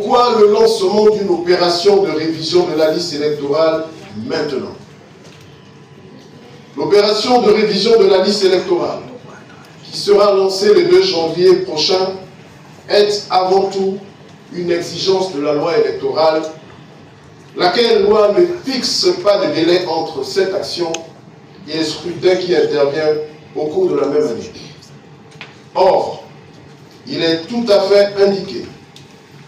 pourquoi le lancement d'une opération de révision de la liste électorale maintenant? L'opération de révision de la liste électorale, qui sera lancée le 2 janvier prochain, est avant tout une exigence de la loi électorale, laquelle loi ne fixe pas de délai entre cette action et le scrutin qui intervient au cours de la même année. Or, il est tout à fait indiqué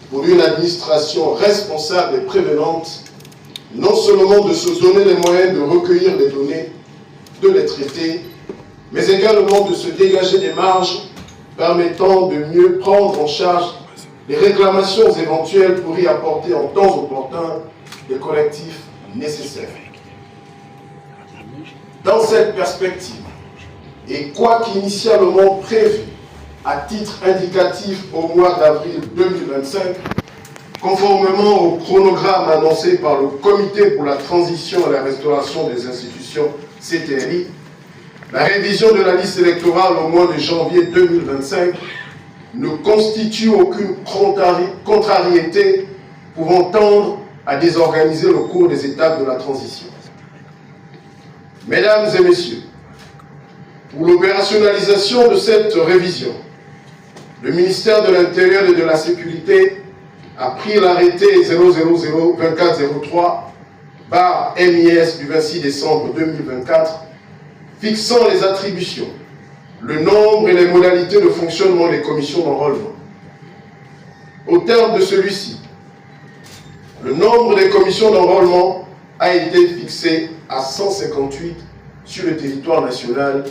pour une administration responsable et prévenante, non seulement de se donner les moyens de recueillir les données, de les traiter, mais également de se dégager des marges permettant de mieux prendre en charge les réclamations éventuelles pour y apporter en temps opportun les correctifs nécessaires. Dans cette perspective, et quoiqu'initialement prévu à titre indicatif au mois d'avril 2025, conformément au chronogramme annoncé par le Comité pour la transition et la restauration des institutions CTRI, la révision de la liste électorale au mois de janvier 2025 ne constitue aucune contrariété pouvant tendre à désorganiser le cours des étapes de la transition. Mesdames et messieurs, pour l'opérationnalisation de cette révision, le ministère de l'Intérieur et de la Sécurité a pris l'arrêté 000-2403/MIS du 26 décembre 2024 fixant les attributions, le nombre et les modalités de fonctionnement des commissions d'enrôlement. Au terme de celui-ci, le nombre des commissions d'enrôlement a été fixé à 158 sur le territoire national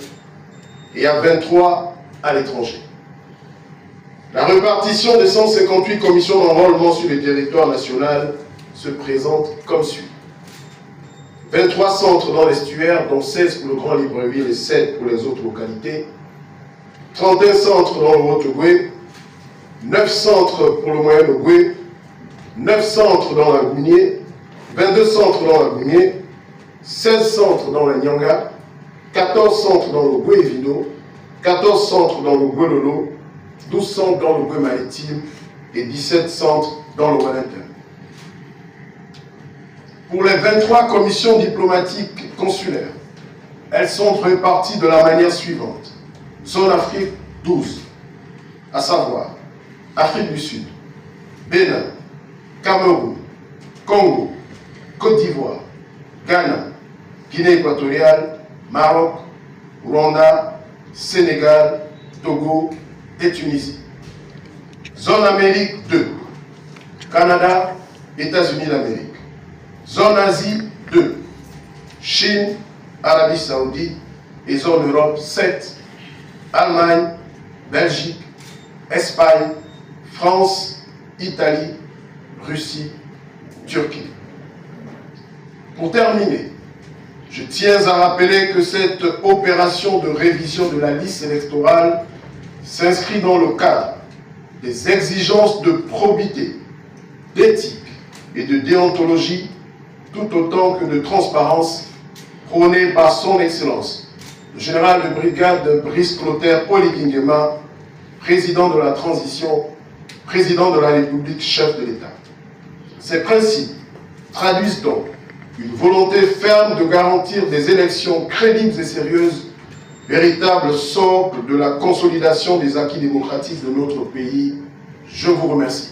et à 23 à l'étranger. La répartition des 158 commissions d'enrôlement sur le territoire national se présente comme suit. 23 centres dans l'estuaire, dont 16 pour le Grand Libreville et 7 pour les autres localités. 31 centres dans le Haut-Ogooué, 9 centres pour le Moyen-Ogooué, 9 centres dans la Gounier, 22 centres dans la Gounier, 16 centres dans la Nyanga, 14 centres dans le Goué-Vido, 14 centres dans le Goué-Lolo, 12 centres dans le Goué-Maritime et 17 centres dans le Wellington. Pour les 23 commissions diplomatiques consulaires, elles sont réparties de la manière suivante. Zone Afrique, 12, à savoir Afrique du Sud, Bénin, Cameroun, Congo, Côte d'Ivoire, Ghana, Guinée équatoriale, Maroc, Rwanda, Sénégal, Togo et Tunisie. Zone Amérique 2, Canada, États-Unis d'Amérique. Zone Asie 2, Chine, Arabie Saoudite et zone Europe 7, Allemagne, Belgique, Espagne, France, Italie, Russie, Turquie. Pour terminer, je tiens à rappeler que cette opération de révision de la liste électorale s'inscrit dans le cadre des exigences de probité, d'éthique et de déontologie, tout autant que de transparence prônée par son Excellence, le général de brigade Brice Clotaire Oligingema, président de la transition, président de la République, chef de l'État. Ces principes traduisent donc une volonté ferme de garantir des élections crédibles et sérieuses, véritable socle de la consolidation des acquis démocratiques de notre pays. Je vous remercie.